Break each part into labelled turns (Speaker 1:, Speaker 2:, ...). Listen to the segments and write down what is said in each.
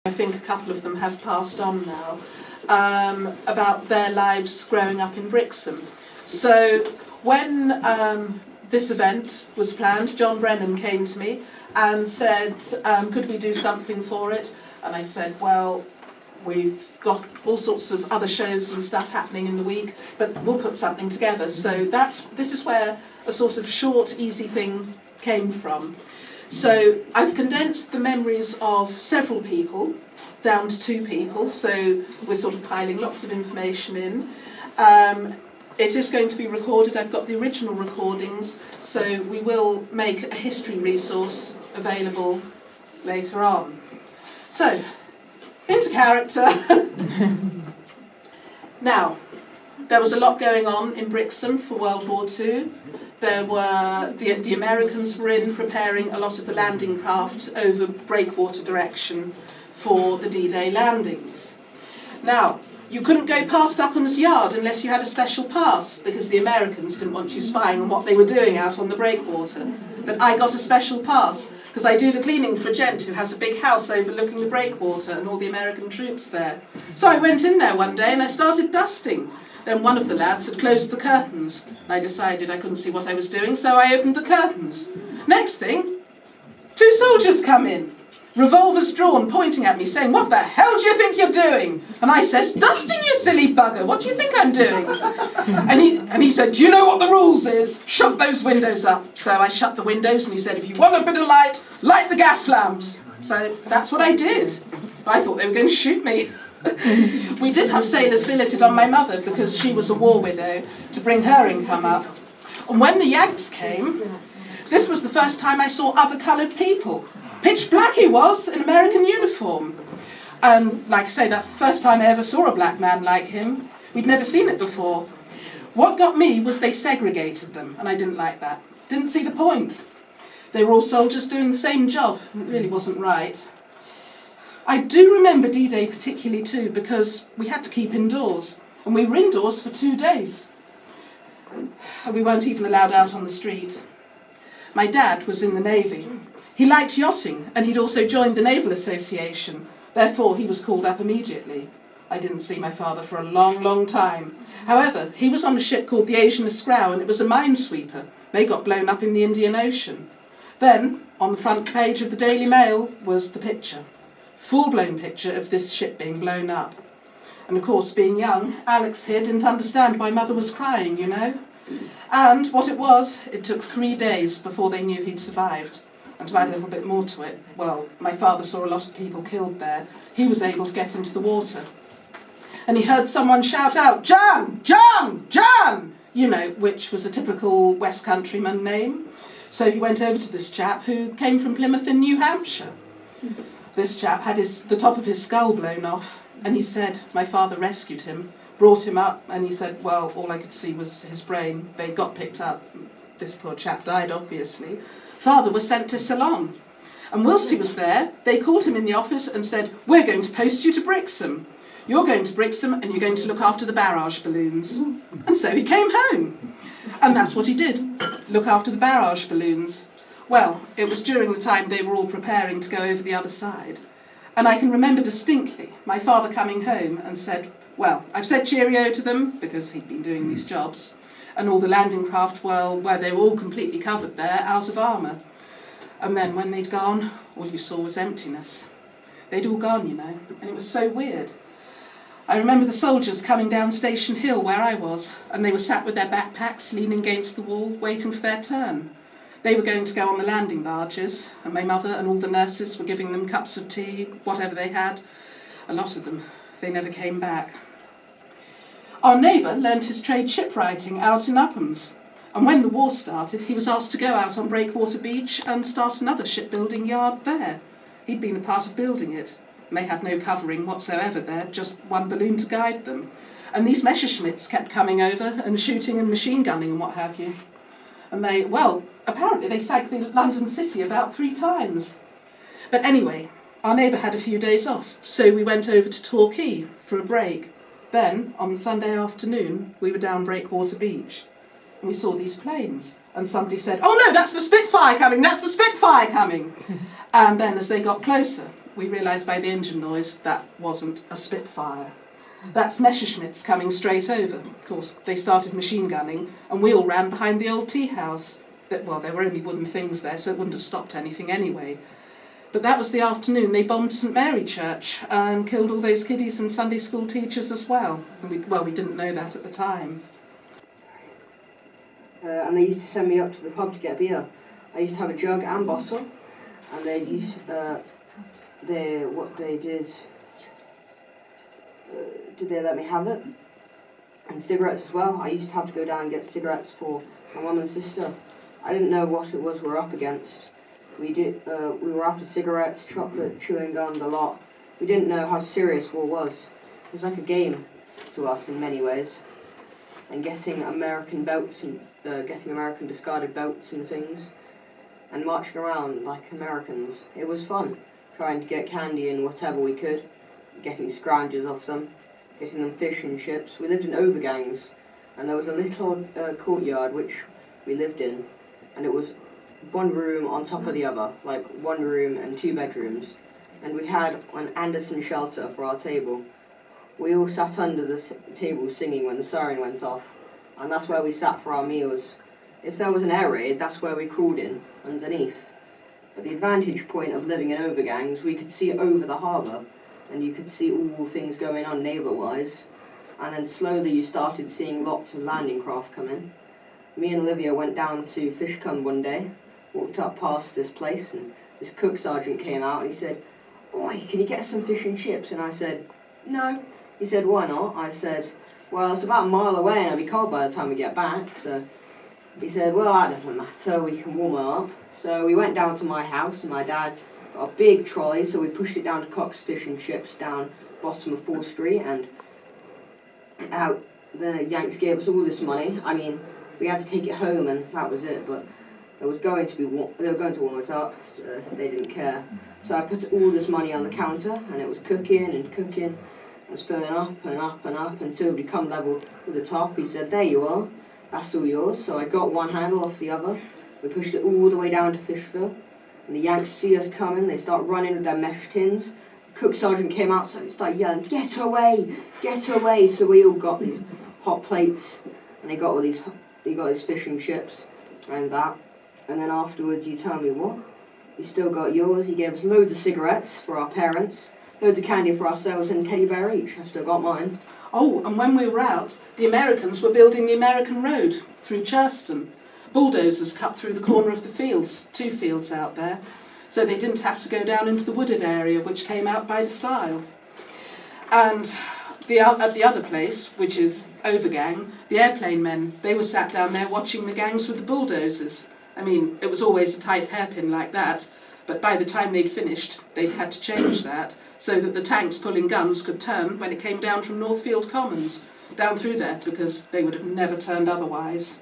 Speaker 1: I think a couple of them have passed on now, about their lives growing up in Brixham. So when this event was planned, John Brennan came to me and said, could we do something for it? And I said, well, we've got all sorts of other shows and stuff happening in the week, but we'll put something together. So this is where a sort of short, easy thing came from. So I've condensed the memories of several people down to 2 people, so we're sort of piling lots of information in. It is going to be recorded. I've got the original recordings, so we will make a history resource available later on. So, into character. Now, there was a lot going on in Brixham for World War II. There were the Americans were in preparing a lot of the landing craft over breakwater direction for the D-Day landings. Now, you couldn't go past Upham's Yard unless you had a special pass, because the Americans didn't want you spying on what they were doing out on the breakwater. But I got a special pass, because I do the cleaning for a gent who has a big house overlooking the breakwater and all the American troops there. So I went in there one day and I started dusting. Then one of the lads had closed the curtains. I decided I couldn't see what I was doing, so I opened the curtains. Next thing, 2 soldiers come in, revolvers drawn, pointing at me, saying, "What the hell do you think you're doing?" And I says, "Dusting, you silly bugger, what do you think I'm doing?" And he said, "Do you know what the rules is? Shut those windows up." So I shut the windows and he said, "If you want a bit of light, light the gas lamps." So that's what I did. I thought they were going to shoot me. We did have sailors billeted on my mother because she was a war widow, to bring her income up. And when the Yanks came, this was the first time I saw other coloured people. Pitch black he was, in American uniform. And like I say, that's the first time I ever saw a black man like him. We'd never seen it before. What got me was they segregated them, and I didn't like that. Didn't see the point. They were all soldiers doing the same job, and it really wasn't right. I do remember D-Day particularly too, because we had to keep indoors, and we were indoors for 2 days. We weren't even allowed out on the street. My dad was in the Navy. He liked yachting, and he'd also joined the Naval Association. Therefore, he was called up immediately. I didn't see my father for a long, long time. However, he was on a ship called the Asian Escrow, and it was a minesweeper. They got blown up in the Indian Ocean. Then, on the front page of the Daily Mail was the picture. Full-blown picture of this ship being blown up. And of course, being young, Alex here didn't understand why Mother was crying, you know. And what it was, it took 3 days before they knew he'd survived. And to add a little bit more to it, well, my father saw a lot of people killed there. He was able to get into the water. And he heard someone shout out, "John! John! John!" You know, which was a typical West Countryman name. So he went over to this chap who came from Plymouth in New Hampshire. This chap had the top of his skull blown off, and he said my father rescued him, brought him up, and he said, well, all I could see was his brain. They got picked up. This poor chap died, obviously. Father was sent to Ceylon. And whilst he was there, they called him in the office and said, "We're going to post you to Brixham. You're going to Brixham and you're going to look after the barrage balloons." And so he came home. And that's what he did, look after the barrage balloons. Well, it was during the time they were all preparing to go over the other side. And I can remember distinctly my father coming home and said, well, I've said cheerio to them, because he'd been doing these jobs, and all the landing craft, well, where they were all completely covered there, out of armour. And then when they'd gone, all you saw was emptiness. They'd all gone, you know, and it was so weird. I remember the soldiers coming down Station Hill where I was, and they were sat with their backpacks leaning against the wall, waiting for their turn. They were going to go on the landing barges, and my mother and all the nurses were giving them cups of tea, whatever they had. A lot of them. They never came back. Our neighbour learnt his trade shipwriting out in Upham's, and when the war started, he was asked to go out on Breakwater Beach and start another shipbuilding yard there. He'd been a part of building it, and they had no covering whatsoever there, just one balloon to guide them. And these Messerschmitts kept coming over and shooting and machine gunning and what have you. And they, well, apparently they sank the London City about 3 times. But anyway, our neighbour had a few days off, so we went over to Torquay for a break. Then, on Sunday afternoon, we were down Breakwater Beach, and we saw these planes. And somebody said, "Oh no, that's the Spitfire coming, that's the Spitfire coming!" And then as they got closer, we realised by the engine noise that wasn't a Spitfire. That's Messerschmitts coming straight over. Of course, they started machine gunning, and we all ran behind the old tea house. Well, there were only wooden things there, so it wouldn't have stopped anything anyway. But that was the afternoon. They bombed St Mary Church and killed all those kiddies and Sunday school teachers as well. And we didn't know that at the time.
Speaker 2: And they used to send me up to the pub to get beer. I used to have a jug and bottle, and did they let me have it? And cigarettes as well. I used to have to go down and get cigarettes for my mum and sister. I didn't know what it was we were up against. We were after cigarettes, chocolate, chewing gum, the lot. We didn't know how serious war was. It was like a game to us in many ways. And getting American belts and getting American discarded belts and things, and marching around like Americans. It was fun, trying to get candy and whatever we could, getting scrounges off them, getting them fish and chips. We lived in overgangs, and there was a little courtyard which we lived in, and it was one room on top of the other, like one room and 2 bedrooms, and we had an Anderson shelter for our table. We all sat under the table singing when the siren went off, and that's where we sat for our meals. If there was an air raid, that's where we crawled in, underneath. But the advantage point of living in overgangs, we could see over the harbour, and you could see all things going on neighbour-wise, and then slowly you started seeing lots of landing craft come in. Me and Olivia went down to Fishcombe one day, walked up past this place, and this cook sergeant came out and he said, "Oi, can you get some fish and chips?" And I said, "No." He said, "Why not?" I said, "Well, it's about a mile away and it'll be cold by the time we get back." So he said, "Well, that doesn't matter, we can warm it up." So we went down to my house, and my dad got a big trolley, so we pushed it down to Cox Fish and Chips down bottom of 4th Street, and out the Yanks gave us all this money. I mean, we had to take it home and that was it, but they were going to warm it up, so they didn't care. So I put all this money on the counter, and it was cooking and cooking. It was filling up and up and up until it become level with the top. He said, "There you are, that's all yours." So I got one handle off the other. We pushed it all the way down to Fishville, and the Yanks see us coming. They start running with their mesh tins. The cook sergeant came out, so he started yelling, "Get away, get away!" So we all got these hot plates, and they got these fish and chips and that. And then afterwards, you tell me, "What? You still got yours?" He gave us loads of cigarettes for our parents, loads of candy for ourselves, and a teddy bear each. I've still got mine.
Speaker 1: Oh, and when we were out, the Americans were building the American Road through Churston. Bulldozers cut through the corner of the fields, 2 fields out there, so they didn't have to go down into the wooded area, which came out by the stile. And at the other place, which is Overgang, the airplane men, they were sat down there watching the gangs with the bulldozers. I mean, it was always a tight hairpin like that, but by the time they'd finished, they'd had to change that so that the tanks pulling guns could turn when it came down from Northfield Commons, down through there, because they would have never turned otherwise.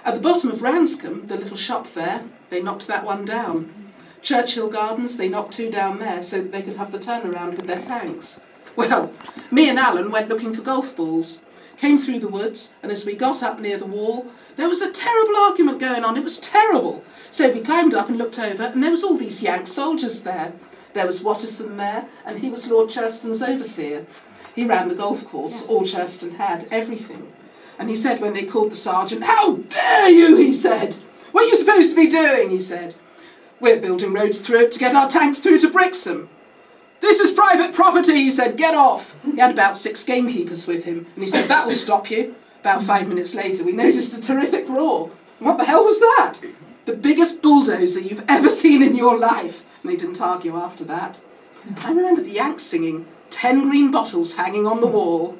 Speaker 1: At the bottom of Ranscombe, the little shop there, they knocked that one down. Churchill Gardens, they knocked 2 down there so that they could have the turnaround with their tanks. Well, me and Alan went looking for golf balls, came through the woods, and as we got up near the wall, there was a terrible argument going on. It was terrible. So we climbed up and looked over, and there was all these Yank soldiers there. There was Watterson there, and he was Lord Churston's overseer. He ran the golf course, all Churston had, everything. And he said when they called the sergeant, "How dare you," he said. "What are you supposed to be doing," he said. "We're building roads through it to get our tanks through to Brixham." "This is private property," he said, "get off." He had about 6 gamekeepers with him, and he said, "That'll stop you." About 5 minutes later, we noticed a terrific roar. What the hell was that? The biggest bulldozer you've ever seen in your life. And they didn't argue after that. I remember the Yanks singing, "10 green bottles hanging on the wall."